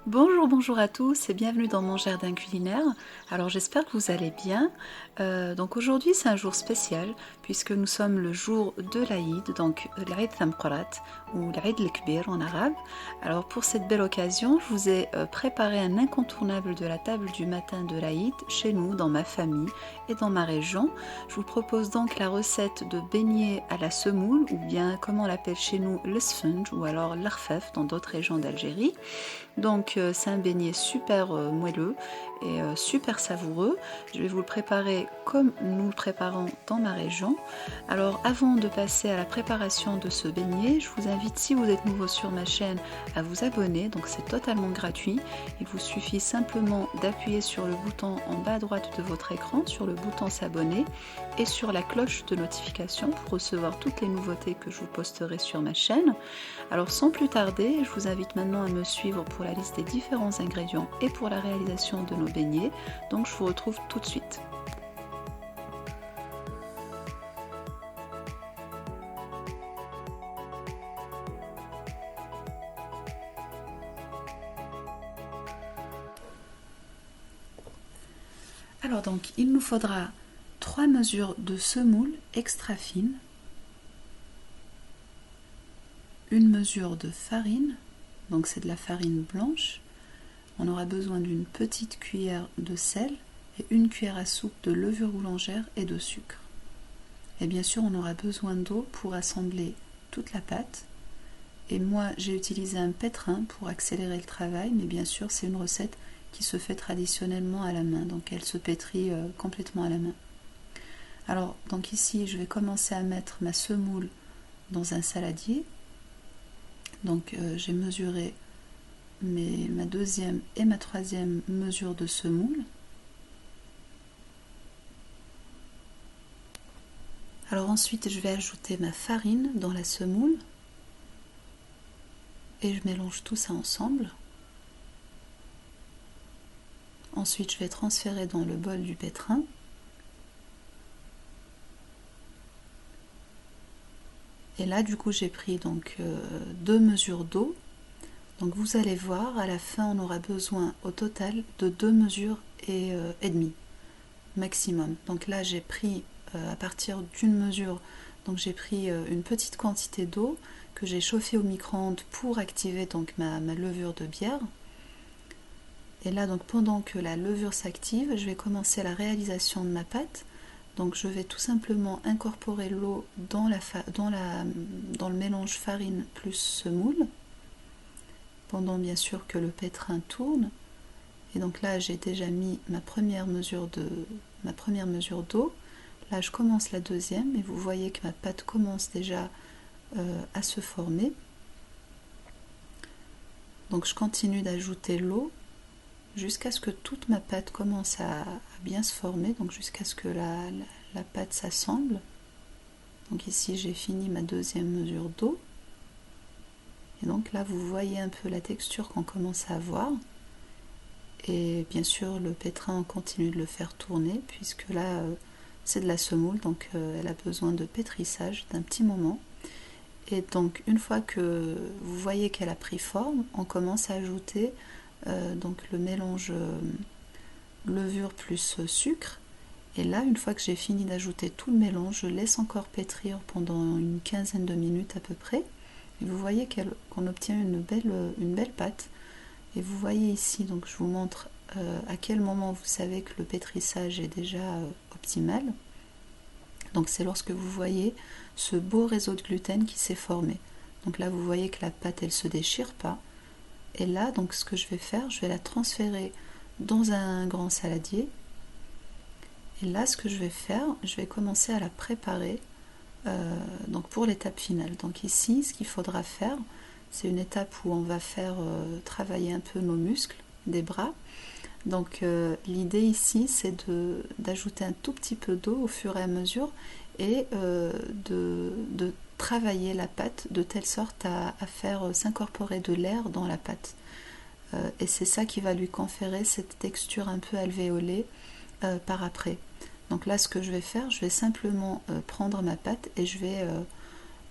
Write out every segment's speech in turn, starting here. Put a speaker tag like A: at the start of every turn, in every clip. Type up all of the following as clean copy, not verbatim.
A: Bonjour, bonjour à tous et bienvenue dans mon jardin culinaire. Alors j'espère que vous allez bien. Donc aujourd'hui c'est un jour spécial puisque nous sommes le jour de l'Aïd, donc l'Aïd Thamqarat ou l'Aïd al-Kbir en arabe. Alors pour cette belle occasion, je vous ai préparé un incontournable de la table du matin de l'Aïd chez nous, dans ma famille et dans ma région. Je vous propose donc la recette de beignets à la semoule ou bien comme on l'appelle chez nous le sponge ou alors l'arfaf dans d'autres régions d'Algérie. Donc c'est un beignet super moelleux et super savoureux. Je vais vous le préparer comme nous le préparons dans ma région. Alors avant de passer à la préparation de ce beignet, je vous invite, si vous êtes nouveau sur ma chaîne, à vous abonner. Donc c'est totalement gratuit. Il vous suffit simplement d'appuyer sur le bouton en bas à droite de votre écran, sur le bouton s'abonner et sur la cloche de notification pour recevoir toutes les nouveautés que je vous posterai sur ma chaîne. Alors sans plus tarder, je vous invite maintenant à me suivre pour la liste des différents ingrédients et pour la réalisation de nos beignets. Donc je vous retrouve tout de suite. Alors donc il nous faudra 3 mesures de semoule extra fine, une mesure de farine, donc c'est de la farine blanche. On aura besoin d'une petite cuillère de sel et une cuillère à soupe de levure boulangère et de sucre. Et bien sûr, on aura besoin d'eau pour assembler toute la pâte. Et moi, j'ai utilisé un pétrin pour accélérer le travail, mais bien sûr, c'est une recette qui se fait traditionnellement à la main, donc elle se pétrit complètement à la main. Alors, donc ici, je vais commencer à mettre ma semoule dans un saladier. Donc, j'ai mesuré ma deuxième et ma troisième mesure de semoule. Alors ensuite, je vais ajouter ma farine dans la semoule et je mélange tout ça ensemble. Ensuite, je vais transférer dans le bol du pétrin. Et là, du coup, j'ai pris donc 2 mesures d'eau. Donc vous allez voir, à la fin, on aura besoin au total de 2 mesures et demie maximum. Donc là, j'ai pris à partir d'une mesure, donc j'ai pris une petite quantité d'eau que j'ai chauffée au micro-ondes pour activer donc ma levure de bière. Et là, donc pendant que la levure s'active, je vais commencer la réalisation de ma pâte. Donc je vais tout simplement incorporer l'eau dans le mélange farine plus semoule, pendant bien sûr que le pétrin tourne. Et donc là, j'ai déjà mis ma première mesure d'eau. Là, je commence la deuxième et vous voyez que ma pâte commence déjà à se former. Donc je continue d'ajouter l'eau jusqu'à ce que toute ma pâte commence à bien se former, donc jusqu'à ce que la pâte s'assemble. Donc ici j'ai fini ma deuxième mesure d'eau. Et donc là vous voyez un peu la texture qu'on commence à avoir. Et bien sûr le pétrin on continue de le faire tourner puisque là c'est de la semoule, donc elle a besoin de pétrissage d'un petit moment. Et donc une fois que vous voyez qu'elle a pris forme, on commence à ajouter donc le mélange levure plus sucre. Et là, une fois que j'ai fini d'ajouter tout le mélange, je laisse encore pétrir pendant une quinzaine de minutes à peu près. Et vous voyez qu'on obtient une belle pâte. Et vous voyez ici, donc je vous montre à quel moment vous savez que le pétrissage est déjà optimal. Donc c'est lorsque vous voyez ce beau réseau de gluten qui s'est formé. Donc là, vous voyez que la pâte, elle se déchire pas. Et là, donc ce que je vais faire, je vais la transférer dans un grand saladier. Et là, ce que je vais faire, je vais commencer à la préparer donc pour l'étape finale. Donc ici, ce qu'il faudra faire, c'est une étape où on va faire travailler un peu nos muscles des bras. Donc l'idée ici, c'est d'ajouter un tout petit peu d'eau au fur et à mesure et de travailler la pâte de telle sorte à faire s'incorporer de l'air dans la pâte. Et c'est ça qui va lui conférer cette texture un peu alvéolée par après. Donc là, ce que je vais faire, je vais simplement prendre ma pâte et je vais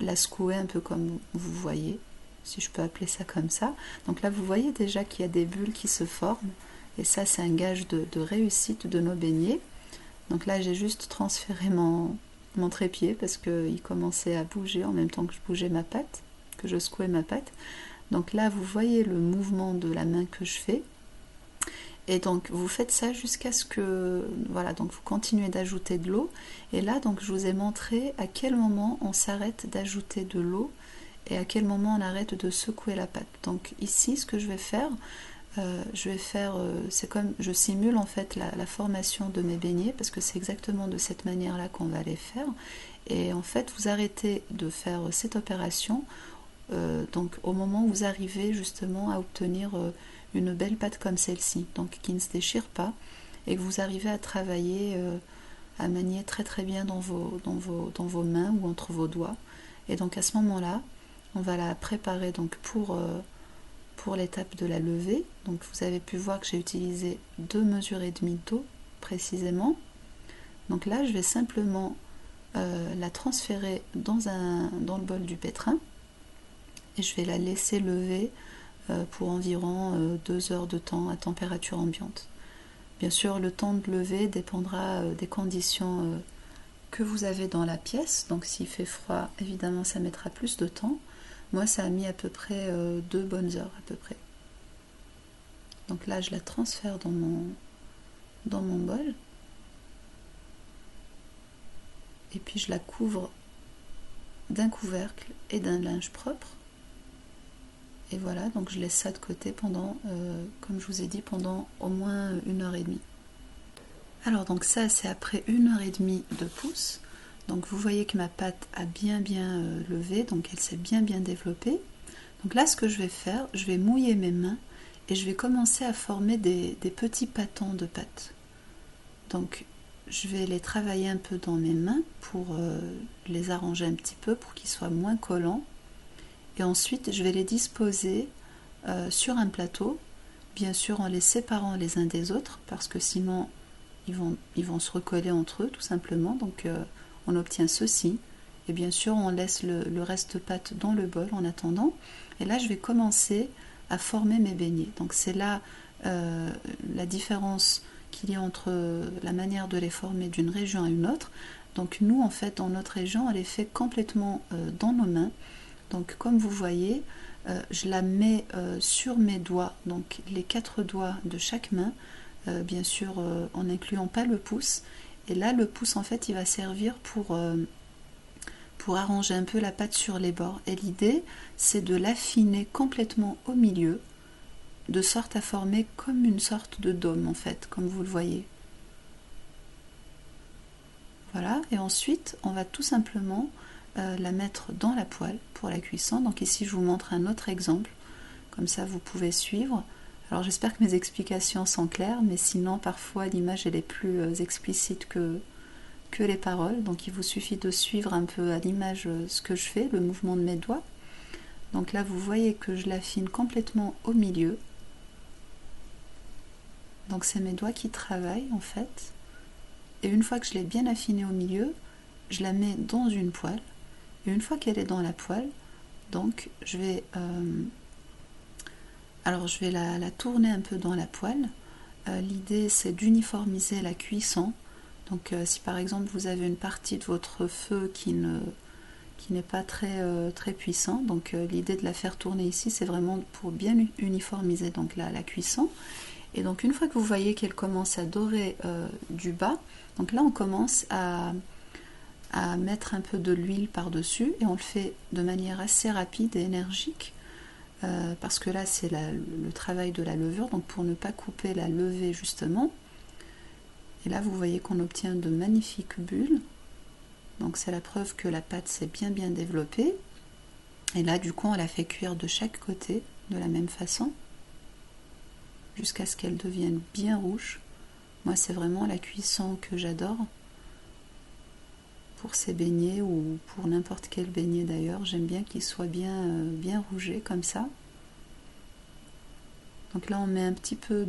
A: la secouer un peu comme vous voyez. si je peux appeler ça comme ça. Donc là, vous voyez déjà qu'il y a des bulles qui se forment, et ça, c'est un gage de réussite de nos beignets. Donc là, j'ai juste transféré mon trépied parce qu'il commençait à bouger en même temps que je bougeais ma pâte, que je secouais ma pâte. Donc là, vous voyez le mouvement de la main que je fais. Et donc, vous faites ça jusqu'à ce que... Voilà, donc vous continuez d'ajouter de l'eau. Et là, donc, je vous ai montré à quel moment on s'arrête d'ajouter de l'eau et à quel moment on arrête de secouer la pâte. Donc ici, ce que je vais faire, c'est comme je simule en fait la formation de mes beignets parce que c'est exactement de cette manière-là qu'on va les faire. Et en fait, vous arrêtez de faire cette opération donc au moment où vous arrivez justement à obtenir une belle pâte comme celle-ci, donc qui ne se déchire pas et que vous arrivez à travailler, à manier très très bien dans vos mains ou entre vos doigts. Et donc à ce moment-là, on va la préparer donc pour l'étape de la levée. Donc vous avez pu voir que j'ai utilisé 2 mesures et demie d'eau précisément. Donc là, je vais simplement la transférer dans le bol du pétrin et je vais la laisser lever pour environ 2 heures de temps à température ambiante. Bien sûr, le temps de lever dépendra des conditions que vous avez dans la pièce. Donc s'il fait froid, évidemment, ça mettra plus de temps. Moi, ça a mis à peu près 2 bonnes heures à peu près. Donc là, je la transfère dans mon bol. Et puis je la couvre d'un couvercle et d'un linge propre. Et voilà, donc je laisse ça de côté pendant, comme je vous ai dit, pendant au moins 1 heure et demie. Alors donc ça, c'est après 1 heure et demie de pousse. Donc vous voyez que ma pâte a bien levé, donc elle s'est bien développée. Donc là, ce que je vais faire, je vais mouiller mes mains et je vais commencer à former des petits pâtons de pâte. Donc je vais les travailler un peu dans mes mains pour les arranger un petit peu pour qu'ils soient moins collants. Et ensuite, je vais les disposer sur un plateau, bien sûr en les séparant les uns des autres, parce que sinon ils vont se recoller entre eux tout simplement. Donc on obtient ceci. Et bien sûr, on laisse le reste pâte dans le bol en attendant. Et là, je vais commencer à former mes beignets. Donc c'est là la différence qu'il y a entre la manière de les former d'une région à une autre. Donc nous, en fait, dans notre région, on les fait complètement dans nos mains. Donc comme vous voyez, je la mets sur mes doigts, donc les 4 doigts de chaque main, bien sûr en n'incluant pas le pouce. Et là, le pouce, en fait, il va servir pour arranger un peu la pâte sur les bords. Et l'idée, c'est de l'affiner complètement au milieu, de sorte à former comme une sorte de dôme, en fait, comme vous le voyez. Voilà, et ensuite, on va tout simplement la mettre dans la poêle pour la cuisson. Donc ici, je vous montre un autre exemple, comme ça vous pouvez suivre. Alors j'espère que mes explications sont claires, mais sinon, parfois, l'image elle est plus explicite que les paroles. Donc il vous suffit de suivre un peu à l'image ce que je fais, le mouvement de mes doigts. Donc là, vous voyez que je l'affine complètement au milieu. Donc c'est mes doigts qui travaillent en fait. Et une fois que je l'ai bien affinée au milieu, je la mets dans une poêle. Et une fois qu'elle est dans la poêle, donc je vais la tourner un peu dans la poêle. L'idée, c'est d'uniformiser la cuisson. Donc si par exemple vous avez une partie de votre feu qui n'est pas très puissant, donc l'idée de la faire tourner ici, c'est vraiment pour bien uniformiser donc la cuisson. Et donc une fois que vous voyez qu'elle commence à dorer du bas, donc là on commence à mettre un peu de l'huile par-dessus, et on le fait de manière assez rapide et énergique, parce que là c'est le travail de la levure, donc pour ne pas couper la levée justement. Et là vous voyez qu'on obtient de magnifiques bulles, donc c'est la preuve que la pâte s'est bien développée. Et là du coup on la fait cuire de chaque côté de la même façon, jusqu'à ce qu'elle devienne bien rouge. Moi c'est vraiment la cuisson que j'adore pour ces beignets, ou pour n'importe quel beignet d'ailleurs. J'aime bien qu'il soit bien rouget comme ça. Donc là on met un petit peu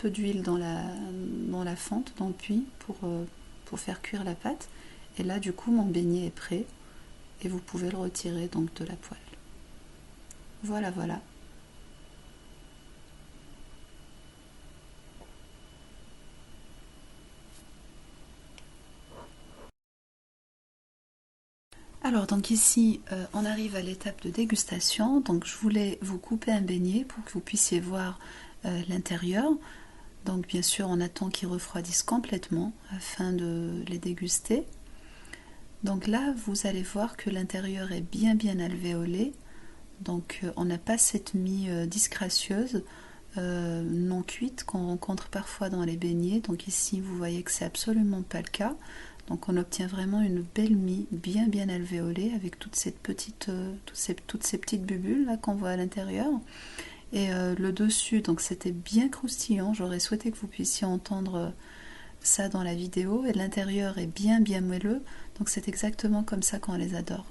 A: d'huile dans la fente, dans le puits, pour faire cuire la pâte. Et là du coup mon beignet est prêt et vous pouvez le retirer donc de la poêle. Voilà, voilà. Alors donc ici on arrive à l'étape de dégustation, donc je voulais vous couper un beignet pour que vous puissiez voir l'intérieur. Donc bien sûr on attend qu'ils refroidissent complètement afin de les déguster. Donc là vous allez voir que l'intérieur est bien alvéolé, donc on n'a pas cette mie disgracieuse non cuite qu'on rencontre parfois dans les beignets. Donc ici vous voyez que c'est absolument pas le cas. Donc on obtient vraiment une belle mie bien alvéolée avec toutes ces petites bulles là qu'on voit à l'intérieur. Et le dessus, donc c'était bien croustillant. J'aurais souhaité que vous puissiez entendre ça dans la vidéo. Et l'intérieur est bien moelleux. Donc c'est exactement comme ça qu'on les adore.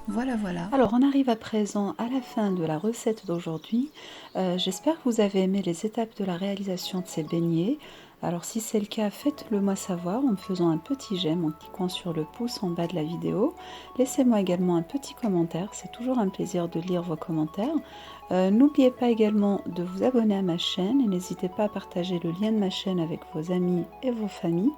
A: Voilà, voilà. Alors on arrive à présent à la fin de la recette d'aujourd'hui. J'espère que vous avez aimé les étapes de la réalisation de ces beignets. Alors si c'est le cas, faites-le moi savoir en me faisant un petit j'aime, en cliquant sur le pouce en bas de la vidéo. Laissez-moi également un petit commentaire, c'est toujours un plaisir de lire vos commentaires. N'oubliez pas également de vous abonner à ma chaîne et n'hésitez pas à partager le lien de ma chaîne avec vos amis et vos familles.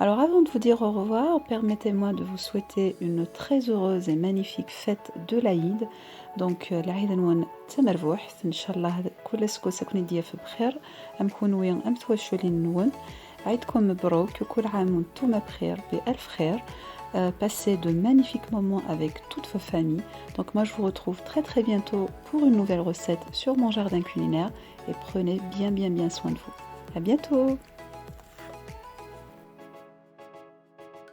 A: Alors avant de vous dire au revoir, permettez-moi de vous souhaiter une très heureuse et magnifique fête de l'Aïd. Donc العيد نون تمربوح ان شاء الله كل سكون يديا في بخير امكون وين امتوشولين نون عيدكم مبروك وكل عام وانتم بخير بألف خير. Passez de magnifiques moments avec toutes vos familles. Donc moi je vous retrouve très bientôt pour une nouvelle recette sur mon jardin culinaire et prenez bien soin de vous. À bientôt.